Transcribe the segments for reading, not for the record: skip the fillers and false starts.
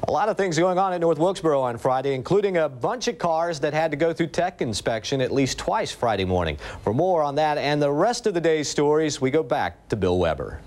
A lot of things going on at North Wilkesboro on Friday, including a bunch of cars that had to go through tech inspection at least twice Friday morning. For more on that and the rest of the day's stories, we go back to Bill Weber.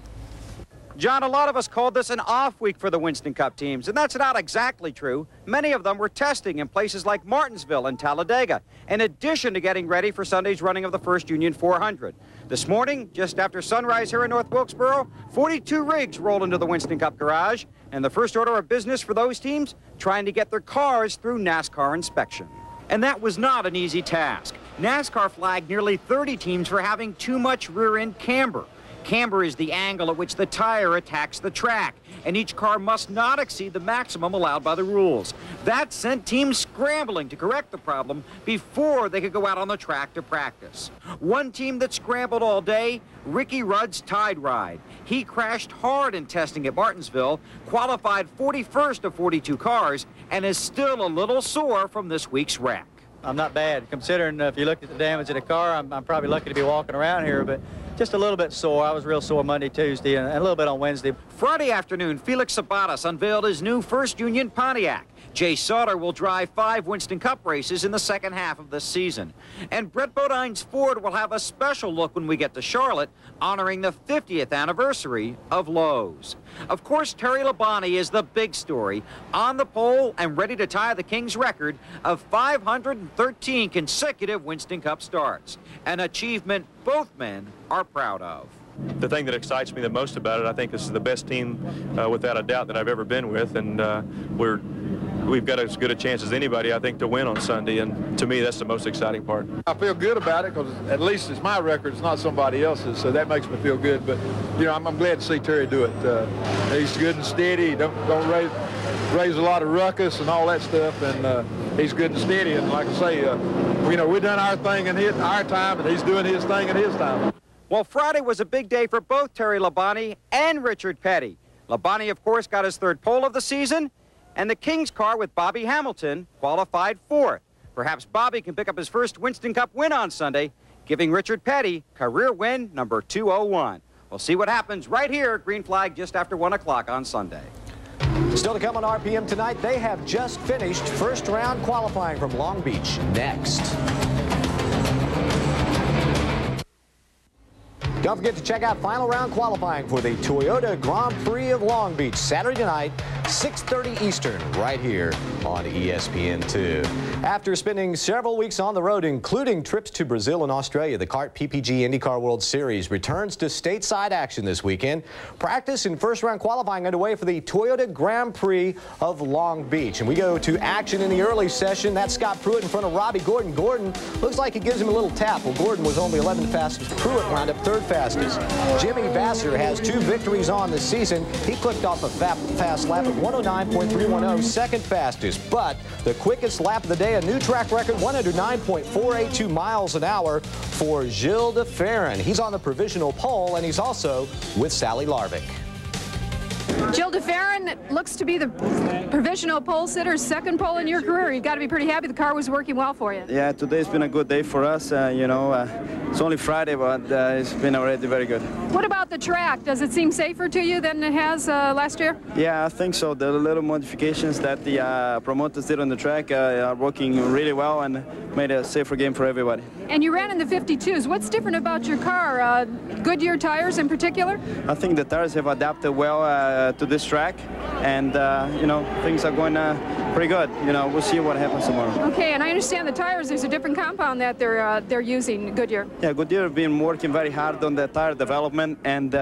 John, a lot of us called this an off week for the Winston Cup teams, and that's not exactly true. Many of them were testing in places like Martinsville and Talladega, in addition to getting ready for Sunday's running of the First Union 400. This morning, just after sunrise here in North Wilkesboro, 42 rigs rolled into the Winston Cup garage, and the first order of business for those teams, trying to get their cars through NASCAR inspection. And that was not an easy task. NASCAR flagged nearly 30 teams for having too much rear-end camber. Camber is the angle at which the tire attacks the track, and each car must not exceed the maximum allowed by the rules. That sent teams scrambling to correct the problem before they could go out on the track to practice. One team that scrambled all day, Ricky Rudd's Tide Ride. He crashed hard in testing at Martinsville, qualified 41st of 42 cars, and is still a little sore from this week's wreck. I'm not bad, considering if you look at the damage in the car, I'm probably lucky to be walking around here, but just a little bit sore. I was real sore Monday, Tuesday, and a little bit on Wednesday. Friday afternoon, Felix Sabatas unveiled his new First Union Pontiac. Jay Sauter will drive 5 Winston Cup races in the second half of this season. And Brett Bodine's Ford will have a special look when we get to Charlotte, honoring the 50th anniversary of Lowe's. Of course, Terry Labonte is the big story, on the pole and ready to tie the Kings record of 513 consecutive Winston Cup starts, an achievement both men are proud of. The thing that excites me the most about it, I think this is the best team, without a doubt, that I've ever been with, and we've got as good a chance as anybody, I think, to win on Sunday, and to me, that's the most exciting part. I feel good about it because at least it's my record, it's not somebody else's, so that makes me feel good. But, you know, I'm glad to see Terry do it. He's good and steady. He don't raise a lot of ruckus and all that stuff, and he's good and steady. And like I say, you know, we've done our thing in our time, and he's doing his thing in his time. Well, Friday was a big day for both Terry Labonte and Richard Petty. Labonte, of course, got his 3rd pole of the season, and the Kings car with Bobby Hamilton qualified 4th. Perhaps Bobby can pick up his first Winston Cup win on Sunday, giving Richard Petty career win number 201. We'll see what happens right here at Green Flag just after 1 o'clock on Sunday. Still to come on RPM tonight, they have just finished first round qualifying from Long Beach. Next. Don't forget to check out final round qualifying for the Toyota Grand Prix of Long Beach Saturday night, 6:30 Eastern, right here on ESPN2. After spending several weeks on the road, including trips to Brazil and Australia, the CART PPG IndyCar World Series returns to stateside action this weekend. Practice and first round qualifying underway for the Toyota Grand Prix of Long Beach. And we go to action in the early session. That's Scott Pruitt in front of Robbie Gordon. Gordon looks like he gives him a little tap. Well, Gordon was only 11th fastest. Pruitt wound up 3rd fastest. Jimmy Vasser has 2 victories on the season. He clicked off a fast lap at 109.310, 2nd fastest. But the quickest lap of the day, a new track record, 109.482 miles an hour for Gilles de Ferran. He's on the provisional pole, and he's also with Sally Larvick. Gilles de Ferran looks to be the provisional pole sitter, 2nd pole in your career. You've got to be pretty happy the car was working well for you. Yeah, today's been a good day for us. You know, it's only Friday, but it's been already very good. What about the track? Does it seem safer to you than it has last year? Yeah, I think so. The little modifications that the promoters did on the track are working really well and made a safer game for everybody. And you ran in the 52s. What's different about your car? Goodyear tires in particular? I think the tires have adapted well to this track, and you know, things are going pretty good. You know, we'll see what happens tomorrow. Okay, and I understand the tires, there's a different compound that they're using, Goodyear. Yeah, Goodyear have been working very hard on the tire development, and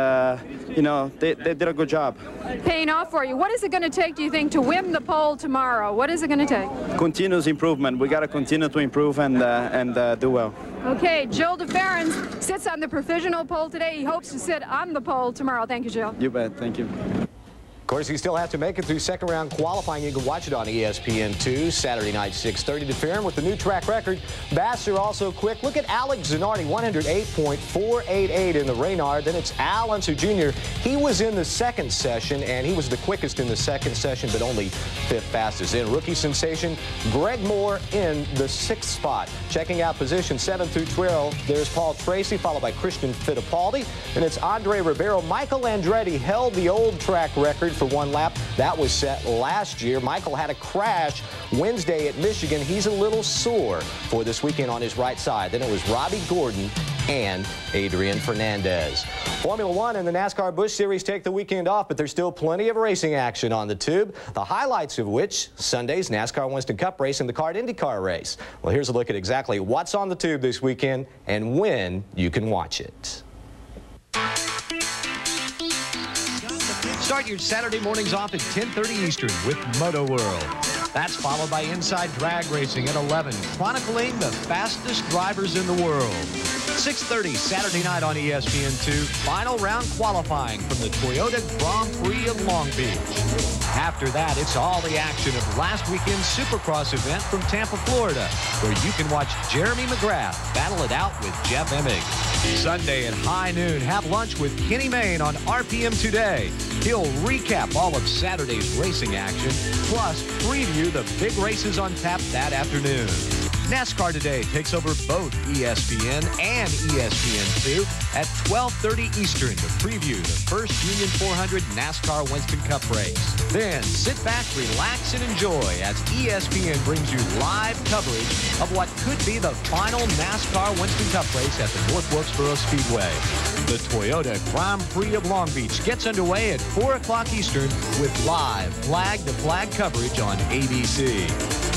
you know, they did a good job. Paying off for you. What is it going to take, do you think, to win the pole tomorrow? What is it going to take? Continuous improvement. We got to continue to improve and do well. Okay, Gilles de Ferran sits on the provisional pole today. He hopes to sit on the pole tomorrow. Thank you, Gilles. You bet. Thank you. Of course, you still have to make it through 2nd round qualifying. You can watch it on ESPN2 Saturday night, 6:30. De Ferran with the new track record. Vasser also quick. Look at Alex Zanardi, 108.488 in the Reynard. Then it's Al Unser Jr. He was in the 2nd session, and he was the quickest in the 2nd session, but only 5th fastest. In rookie sensation, Greg Moore in the 6th spot. Checking out position 7 through 12, there's Paul Tracy, followed by Christian Fittipaldi. And it's Andre Ribeiro. Michael Andretti held the old track record for for one lap. That was set last year. Michael had a crash Wednesday at Michigan. He's a little sore for this weekend on his right side. Then it was Robbie Gordon and Adrian Fernandez. Formula One and the NASCAR Busch Series take the weekend off, but there's still plenty of racing action on the tube, the highlights of which Sunday's NASCAR Winston Cup race and the CART IndyCar race. Well, here's a look at exactly what's on the tube this weekend and when you can watch it. Start your Saturday mornings off at 10:30 Eastern with Moto World. That's followed by Inside Drag Racing at 11, chronicling the fastest drivers in the world. 6:30 Saturday night on ESPN2, final round qualifying from the Toyota Grand Prix of Long Beach. After that, it's all the action of last weekend's Supercross event from Tampa, Florida, where you can watch Jeremy McGrath battle it out with Jeff Emig. Sunday at high noon, have lunch with Kenny Mayne on RPM Today. He'll recap all of Saturday's racing action, plus preview the big races on tap that afternoon. NASCAR Today takes over both ESPN and ESPN2 at 12:30 Eastern to preview the first Union 400 NASCAR Winston Cup race. Then sit back, relax, and enjoy as ESPN brings you live coverage of what could be the final NASCAR Winston Cup race at the North Wilkesboro Speedway. The Toyota Grand Prix of Long Beach gets underway at 4 o'clock Eastern with live flag-to-flag coverage on ABC.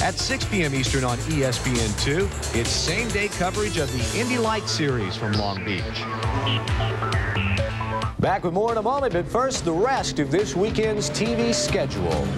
At 6 p.m. Eastern on ESPN2, it's same-day coverage of the Indy Light Series from Long Beach. Back with more in a moment, but first, the rest of this weekend's TV schedule.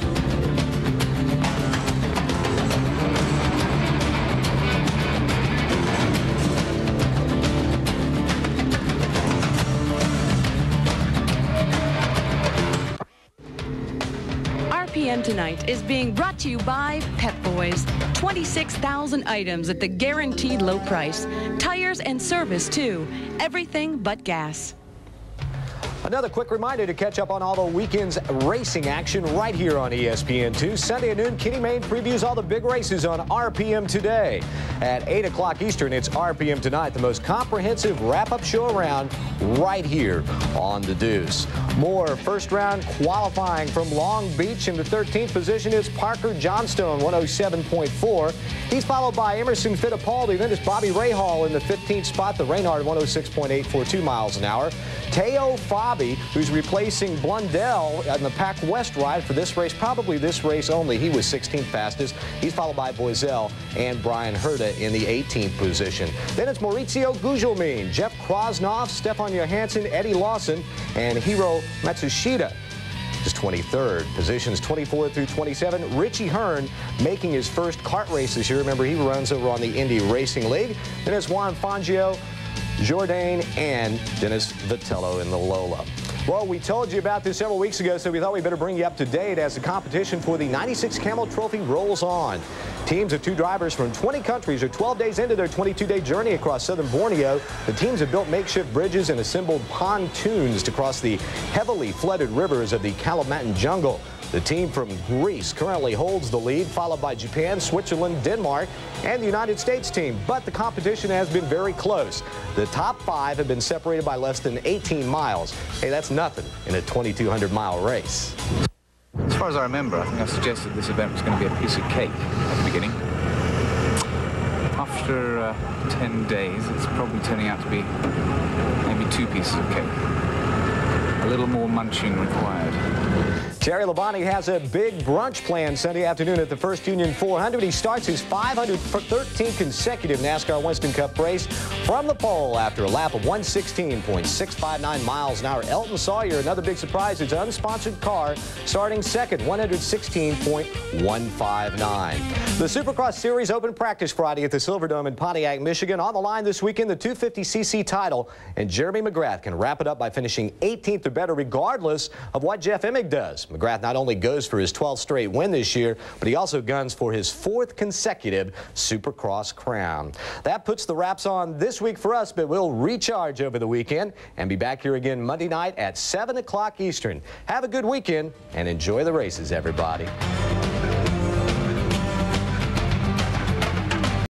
RPM Tonight is being brought to you by Pep Boys. 26,000 items at the guaranteed low price. Tires and service, too. Everything but gas. Another quick reminder to catch up on all the weekend's racing action right here on ESPN2. Sunday at noon, Kenny Mayne previews all the big races on RPM Today. At 8 o'clock Eastern, it's RPM Tonight, the most comprehensive wrap-up show around right here on The Deuce. More first-round qualifying from Long Beach. In the 13th position is Parker Johnstone, 107.4. He's followed by Emerson Fittipaldi. Then it's Bobby Rahal in the 15th spot. The Reynard, 106.842 miles an hour. Teo Fabi, who's replacing Blundell in the Pac West ride for this race, probably this race only. He was 16th fastest. He's followed by Boiselle and Brian Herta in the 18th position. Then it's Maurizio Gugelmin, Jeff Krosnoff, Stefan Johansson, Eddie Lawson, and Hiro Matsushita. Just 23rd. Positions 24 through 27. Richie Hearn making his first kart race this year. Remember, he runs over on the Indy Racing League. Then it's Juan Fangio, Jourdain, and Dennis Vitello in the Lola. Well, we told you about this several weeks ago, so we thought we better bring you up to date as the competition for the 96 Camel Trophy rolls on. Teams of 2 drivers from 20 countries are 12 days into their 22-day journey across southern Borneo. The teams have built makeshift bridges and assembled pontoons to cross the heavily flooded rivers of the Kalimantan jungle. The team from Greece currently holds the lead, followed by Japan, Switzerland, Denmark, and the United States team. But the competition has been very close. The top 5 have been separated by less than 18 miles. Hey, that's nothing in a 2,200-mile race. As far as I remember, I think I suggested this event was going to be a piece of cake at the beginning. After 10 days, it's probably turning out to be maybe 2 pieces of cake. A little more munching required. Terry Labonte has a big brunch planned Sunday afternoon at the First Union 400. He starts his 513th consecutive NASCAR Winston Cup race from the pole after a lap of 116.659 miles an hour. Elton Sawyer, another big surprise, his unsponsored car, starting second, 116.159. The Supercross Series opened practice Friday at the Silverdome in Pontiac, Michigan. On the line this weekend, the 250cc title, and Jeremy McGrath can wrap it up by finishing 18th or better regardless of what Jeff Emig does. McGrath not only goes for his 12th straight win this year, but he also guns for his 4th consecutive Supercross crown. That puts the wraps on this week for us, but we'll recharge over the weekend and be back here again Monday night at 7 o'clock Eastern. Have a good weekend and enjoy the races, everybody.